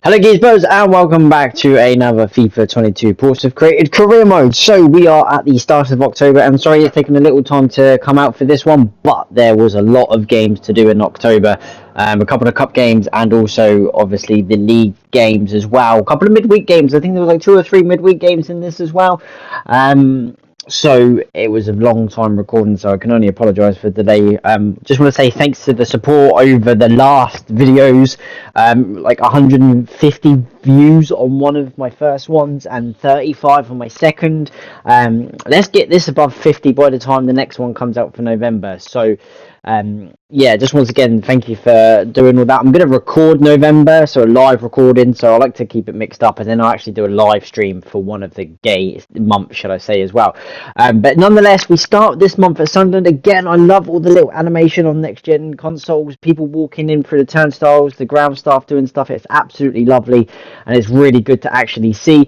Hello Geezbros and welcome back to another FIFA 22 Portsmouth created career mode. So we are at the start of October. I'm sorry it's taken a little time to come out for this one, but there was a lot of games to do in October. A couple of cup games and also obviously the league games as well. A couple of midweek games. I think there was like 2 or 3 midweek games in this as well. So it was a long time recording, so I can only apologise for the delay. Just want to say thanks to the support over the last videos. Like 150 views on one of my first ones and 35 on my second. Let's get this above 50 by the time the next one comes out for November. So yeah, just once again, thank you for doing all that. I'm going to record November, so a live recording, so I like to keep it mixed up, and then I'll actually do a live stream for one of the months, should I say, as well. But nonetheless, we start this month at Sunderland. Again, I love all the little animation on next-gen consoles, people walking in through the turnstiles, the ground staff doing stuff. It's absolutely lovely, and it's really good to actually see.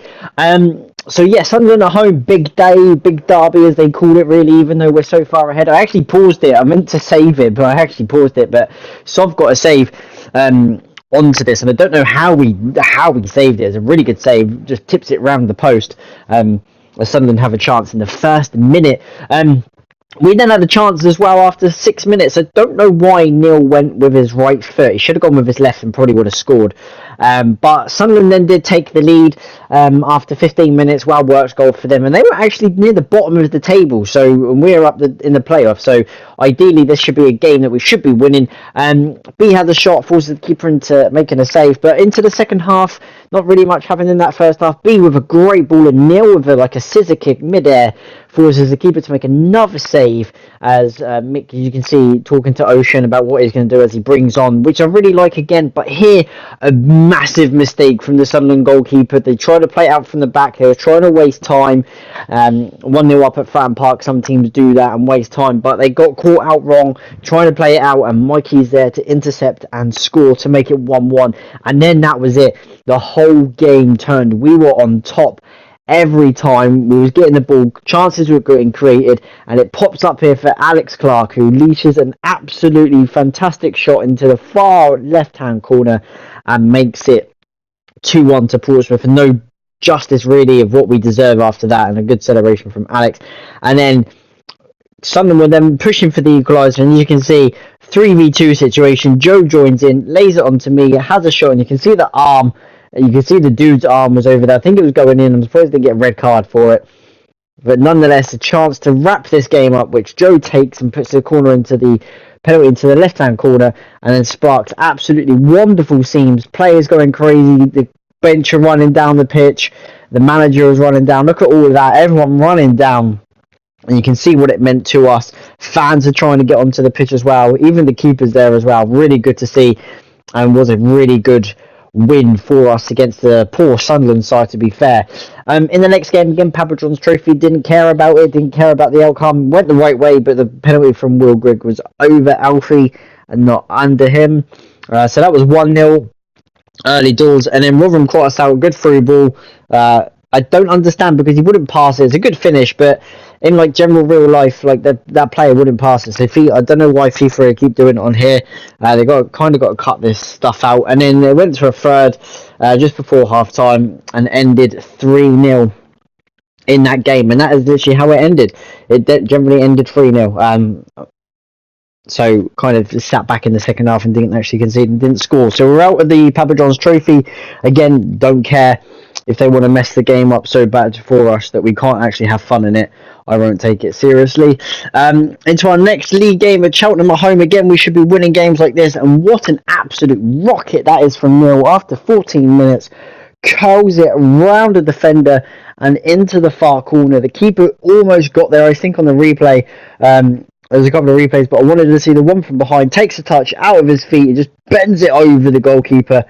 So yeah, Sunderland at home, big day, big derby as they call it really, even though we're so far ahead. I actually paused it, I meant to save it, but I actually paused it, but Sov got a save onto this, and I don't know how we saved it. It's a really good save, just tips it round the post. Sunderland have a chance in the first minute. We then had a chance as well after 6 minutes. I don't know why Neil went with his right foot. He should have gone with his left and probably would have scored. But Sunderland then did take the lead after 15 minutes. Well worked goal for them. And they were actually near the bottom of the table. So we're up in the playoffs. So ideally this should be a game that we should be winning. B had the shot, forces the keeper into making a save. But into the second half, not really much happened in that first half. B with a great ball and Neil with like a scissor kick mid-air forces the keeper to make another save as Mick, you can see, talking to Ocean about what he's going to do as he brings on, which I really like again. But here, a massive mistake from the Sunderland goalkeeper. They tried to play it out from the back. They were trying to waste time. 1-0 up at Fratton Park. Some teams do that and waste time, but they got caught out wrong, trying to play it out, and Mikey's there to intercept and score to make it 1-1. And then that was it. The whole game turned. We were on top every time we was getting the ball, chances were getting created, and it pops up here for Alex Clark, who leashes an absolutely fantastic shot into the far left-hand corner and makes it 2-1 to Portsmouth, and no justice really of what we deserve after that, and a good celebration from Alex. And then Sunderland were then pushing for the equaliser, and you can see 3v2 situation. Joe joins in, lays it onto me, has a shot, and you can see the arm. You can see the dude's arm was over there. I think it was going in. I'm surprised they get a red card for it. But nonetheless, a chance to wrap this game up, which Joe takes and puts the corner into the penalty into the left-hand corner, and then sparks absolutely wonderful scenes. Players going crazy. The bench are running down the pitch. The manager is running down. Look at all of that. Everyone running down. And you can see what it meant to us. Fans are trying to get onto the pitch as well. Even the keeper's there as well. Really good to see. And was a really good win for us against the poor Sunderland side, to be fair. In the next game, again, Papadron's trophy, didn't care about it, didn't care about the outcome, went the right way, but the penalty from Will Grigg was over Alfie and not under him. So that was 1-0 early doors, and then Rotherham caught us out, good through ball. I don't understand because he wouldn't pass it. It's a good finish, but in like general real life, like that player wouldn't pass it. So I don't know why FIFA keep doing it on here. They got to cut this stuff out, and then they went to a third just before half time and ended 3-0 in that game, and that is literally how it ended. It generally ended 3-0. So kind of just sat back in the second half and didn't actually concede and didn't score. So we're out of the Papadron's trophy. Again, don't care if they want to mess the game up so bad for us that we can't actually have fun in it. I won't take it seriously. Into our next league game at Cheltenham at home. Again, we should be winning games like this. And what an absolute rocket that is from Neil. After 14 minutes, curls it around the defender and into the far corner. The keeper almost got there, I think, on the replay. There's a couple of replays, but I wanted to see the one from behind. Takes a touch out of his feet and just bends it over the goalkeeper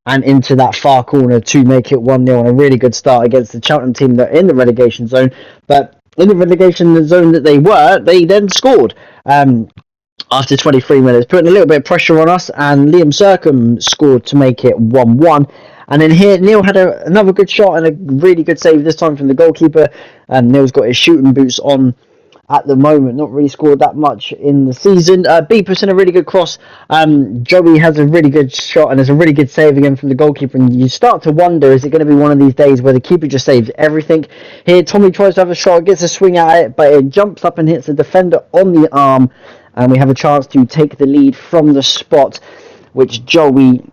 and into that far corner to make it 1-0, and a really good start against the Cheltenham team that are in the relegation zone. But in the relegation zone that they then scored after 23 minutes, putting a little bit of pressure on us, and Liam Sercombe scored to make it 1-1. And then here, Neil had another good shot and a really good save, this time from the goalkeeper, and Neil's got his shooting boots on at the moment. Not really scored that much in the season. B puts in a really good cross. Joey has a really good shot and has a really good save again from the goalkeeper. And you start to wonder, is it going to be one of these days where the keeper just saves everything? Here, Tommy tries to have a shot, gets a swing at it, but it jumps up and hits the defender on the arm. And we have a chance to take the lead from the spot, which Joey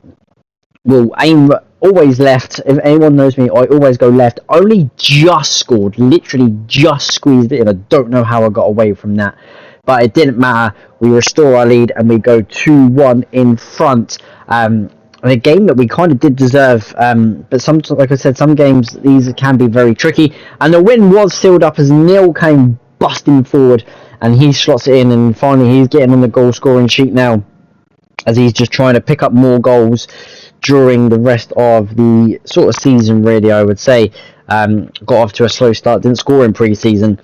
will aim always left. If anyone knows me, I always go left. Only just scored, literally just squeezed it in. I don't know how I got away from that, but it didn't matter. We restore our lead and we go 2-1 in front. A game that we kind of did deserve, but some, like I said, some games these can be very tricky. And the win was sealed up as Neil came busting forward and he slots it in, and finally he's getting on the goal scoring sheet now, as he's just trying to pick up more goals during the rest of the sort of season, really, I would say. Got off to a slow start, didn't score in pre-season,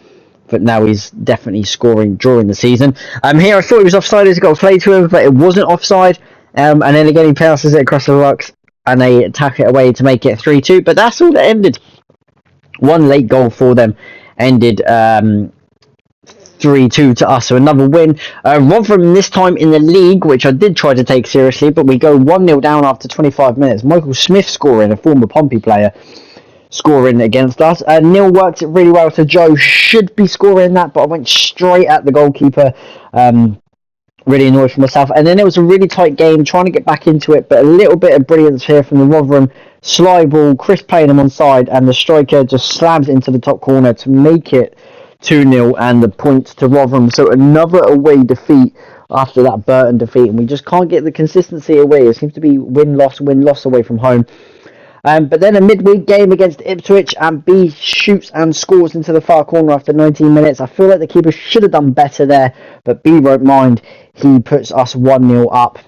but now he's definitely scoring during the season. Here I thought he was offside as it got played to him, but it wasn't offside. And then again he passes it across the rocks and they tack it away to make it 3-2, but that's all that ended. One late goal for them ended 3-2 to us, so another win. Rotherham this time in the league, which I did try to take seriously, but we go 1-0 down after 25 minutes. Michael Smith scoring, a former Pompey player, scoring against us. Neil worked it really well, so Joe should be scoring that, but I went straight at the goalkeeper. Really annoyed for myself. And then it was a really tight game, trying to get back into it, but a little bit of brilliance here from the Rotherham. Slide ball, Chris playing him on side, and the striker just slams it into the top corner to make it 2-0 and the points to Rotherham. So another away defeat after that Burton defeat, and we just can't get the consistency away. It seems to be win-loss away from home. But then a midweek game against Ipswich, and B shoots and scores into the far corner after 19 minutes. I feel like the keeper should have done better there, but B won't mind. He puts us 1-0 up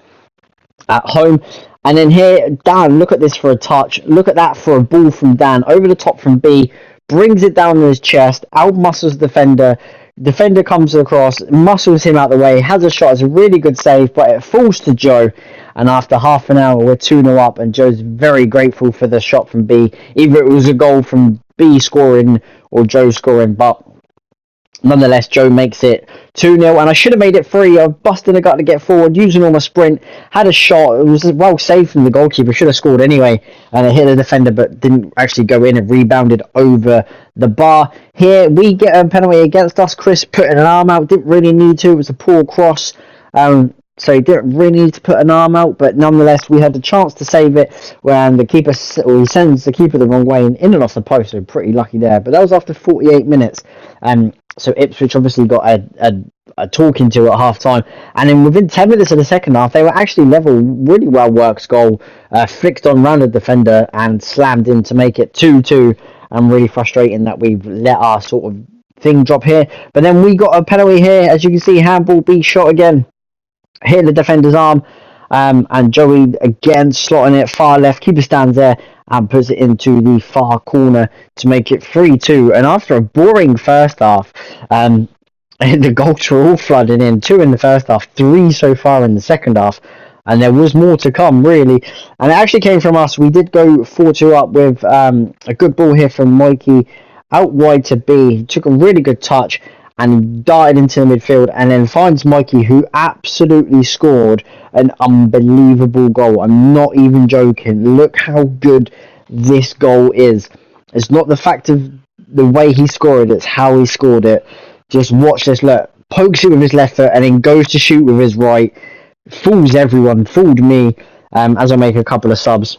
at home. And then here, Dan, look at this for a touch. Look at that for a ball from Dan. Over the top from B. Brings it down to his chest. Out-muscles the defender. Defender comes across. Muscles him out the way. Has a shot. It's a really good save, but it falls to Joe. And after half an hour, we're 2-0 up. And Joe's very grateful for the shot from B. Either it was a goal from B scoring or Joe scoring, but nonetheless, Joe makes it 2-0, and I should have made it 3. I busted a gut to get forward, using all my sprint, had a shot. It was well saved from the goalkeeper, should have scored anyway, and it hit the defender, but didn't actually go in and rebounded over the bar. Here, we get a penalty against us. Chris put an arm out, didn't really need to. It was a poor cross, so he didn't really need to put an arm out, but nonetheless, we had the chance to save it, when the keeper, or he sends the keeper the wrong way and in and off the post, so pretty lucky there. But that was after 48 minutes. So Ipswich obviously got a talking to at half time, and then within 10 minutes of the second half they were actually level. Really well worked goal, flicked on round the defender and slammed in to make it 2-2. And really frustrating that we've let our sort of thing drop here, but then we got a penalty here, as you can see. Handball, B shot again, hit the defender's arm, and Joey again slotting it far left. Keeper stands there and puts it into the far corner to make it 3-2. And after a boring first half, the goals were all flooding in. 2 in the first half, 3 so far in the second half, and there was more to come, really. And it actually came from us. We did go 4-2 up with a good ball here from Mikey out wide to B. He took a really good touch and darted into the midfield, and then finds Mikey, who absolutely scored an unbelievable goal. I'm not even joking. Look how good this goal is. It's not the fact of the way he scored it, it's how he scored it. Just watch this. Look, pokes it with his left foot and then goes to shoot with his right. Fools everyone, fooled me, as I make a couple of subs.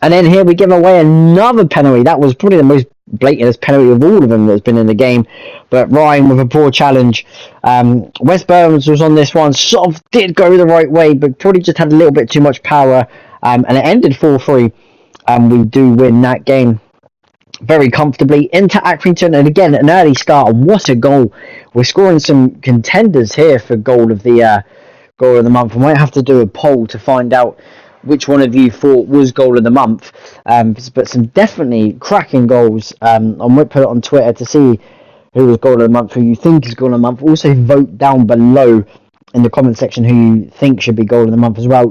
And then here we give away another penalty. That was probably the most blatantest penalty of all of them that's been in the game. But Ryan with a poor challenge. Wes Burns was on this one. Sort of did go the right way, but probably just had a little bit too much power. And it ended 4-3. And we do win that game very comfortably into Accrington. And again, an early start. What a goal. We're scoring some contenders here for goal of the month. We might have to do a poll to find out which one of you thought was goal of the month, but some definitely cracking goals. I might put it on Twitter to see who was goal of the month, who you think is goal of the month. Also vote down below in the comment section who you think should be goal of the month as well.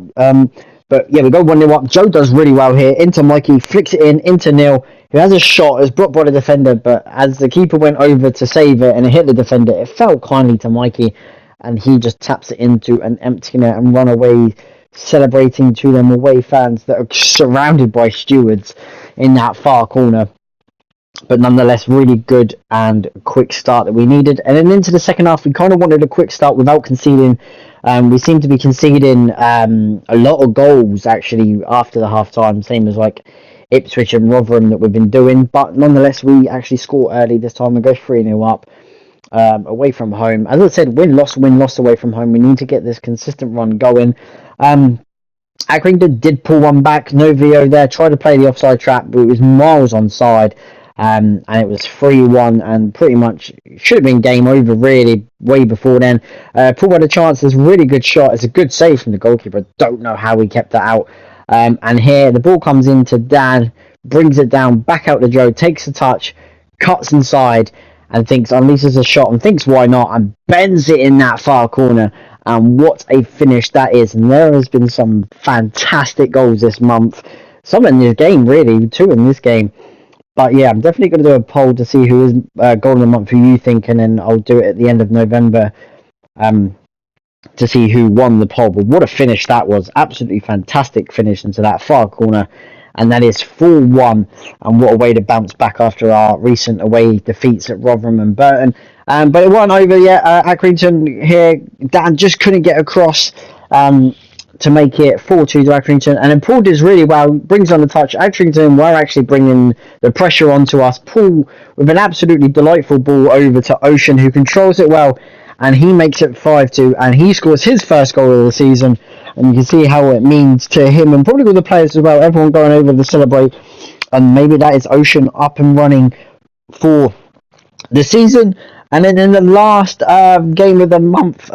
But yeah, we go 1-0 up. Joe does really well here. Into Mikey, flicks it in, into Neil, who has a shot, is blocked by the defender, but as the keeper went over to save it and it hit the defender, it fell kindly to Mikey, and he just taps it into an empty net and run away, celebrating to them away fans that are surrounded by stewards in that far corner. But nonetheless, really good and quick start that we needed. And then into the second half, we kind of wanted a quick start without conceding. We seem to be conceding a lot of goals actually after the half time, same as like Ipswich and Rotherham that we've been doing. But nonetheless, we actually score early this time and go 3-0 up away from home. As I said, win loss away from home. We need to get this consistent run going. Accrington did pull one back. No VO there. Tried to play the offside trap, but it was miles onside. And it was 3-1 and pretty much should have been game over really way before then. Paul had a chance. There's a really good shot. It's a good save from the goalkeeper. Don't know how he kept that out. And here the ball comes into Dan, brings it down, back out to Joe, takes a touch, cuts inside and thinks unleashes a shot and thinks why not and bends it in that far corner. And what a finish that is. And there has been some fantastic goals this month. Some in this game really, 2 in this game. But yeah, I'm definitely going to do a poll to see who is goal of the month, who you think, and then I'll do it at the end of November to see who won the poll. But what a finish that was. Absolutely fantastic finish into that far corner. And that is 4-1. And what a way to bounce back after our recent away defeats at Rotherham and Burton. But it wasn't over yet. Accrington here, Dan just couldn't get across to make it 4-2 to Accrington, and then Paul does really well, brings on the touch. Accrington were actually bringing the pressure onto us. Paul with an absolutely delightful ball over to Ocean, who controls it well, and he makes it 5-2, and he scores his first goal of the season, and you can see how it means to him, and probably all the players as well, everyone going over to celebrate, and maybe that is Ocean up and running for the season. And then in the last game of the month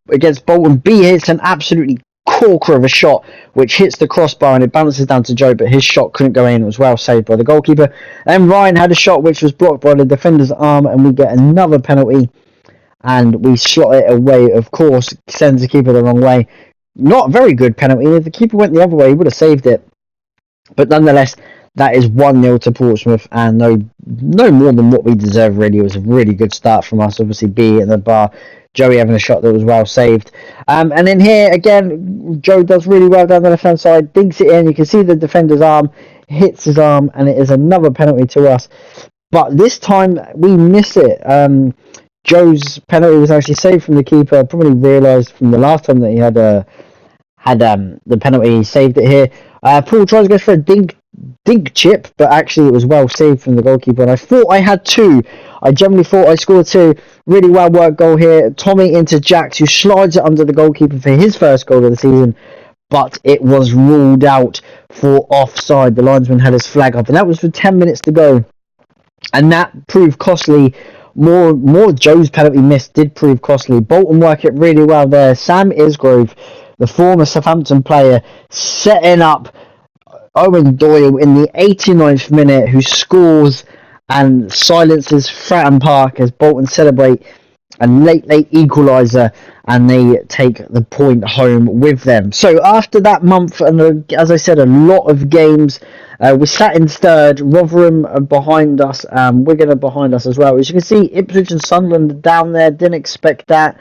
against Bolton, B hits an absolutely corker of a shot which hits the crossbar and it bounces down to Joe, but his shot couldn't go in. It was well saved by the goalkeeper. And Ryan had a shot which was blocked by the defender's arm, and we get another penalty and we slot it away. Of course, sends the keeper the wrong way. Not a very good penalty. If the keeper went the other way, he would have saved it. But nonetheless, that is 1-0 to Portsmouth, and no more than what we deserve really. It was a really good start from us. Obviously, B at the bar, Joey having a shot that was well saved. And then here, again, Joe does really well down the left-hand side, dinks it in. You can see the defender's arm, hits his arm, and it is another penalty to us. But this time, we miss it. Joe's penalty was actually saved from the keeper. Probably realised from the last time that he had the penalty, he saved it here. Paul tries to go for a dink chip, but actually it was well saved from the goalkeeper, and I thought I had 2. I generally thought I scored 2. Really well worked goal here. Tommy into Jax, who slides it under the goalkeeper for his first goal of the season, but it was ruled out for offside. The linesman had his flag up, and that was with 10 minutes to go, and that proved costly. More Joe's penalty miss did prove costly. Bolton work it really well there. Sam Isgrove, the former Southampton player, setting up Owen Doyle in the 89th minute, who scores and silences Fratton Park as Bolton celebrate a late equaliser, and they take the point home with them. So after that month, and as I said, a lot of games, we sat in third. Rotherham are behind us, Wigan are behind us as well. As you can see, Ipswich and Sunderland are down there. Didn't expect that.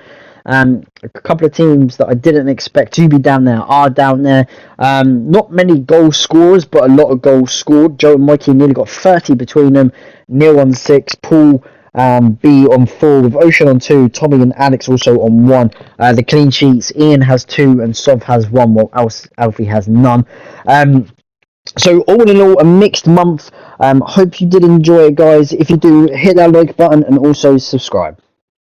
A couple of teams that I didn't expect to be down there are down there. Not many goal scorers, but a lot of goals scored. Joe and Mikey nearly got 30 between them. Neil on 6, Paul B on 4, with Ocean on 2, Tommy and Alex also on 1. The clean sheets, Ian has 2 and Sov has 1, while Alfie has none. So all in all, a mixed month. Hope you did enjoy it, guys. If you do, hit that like button and also subscribe.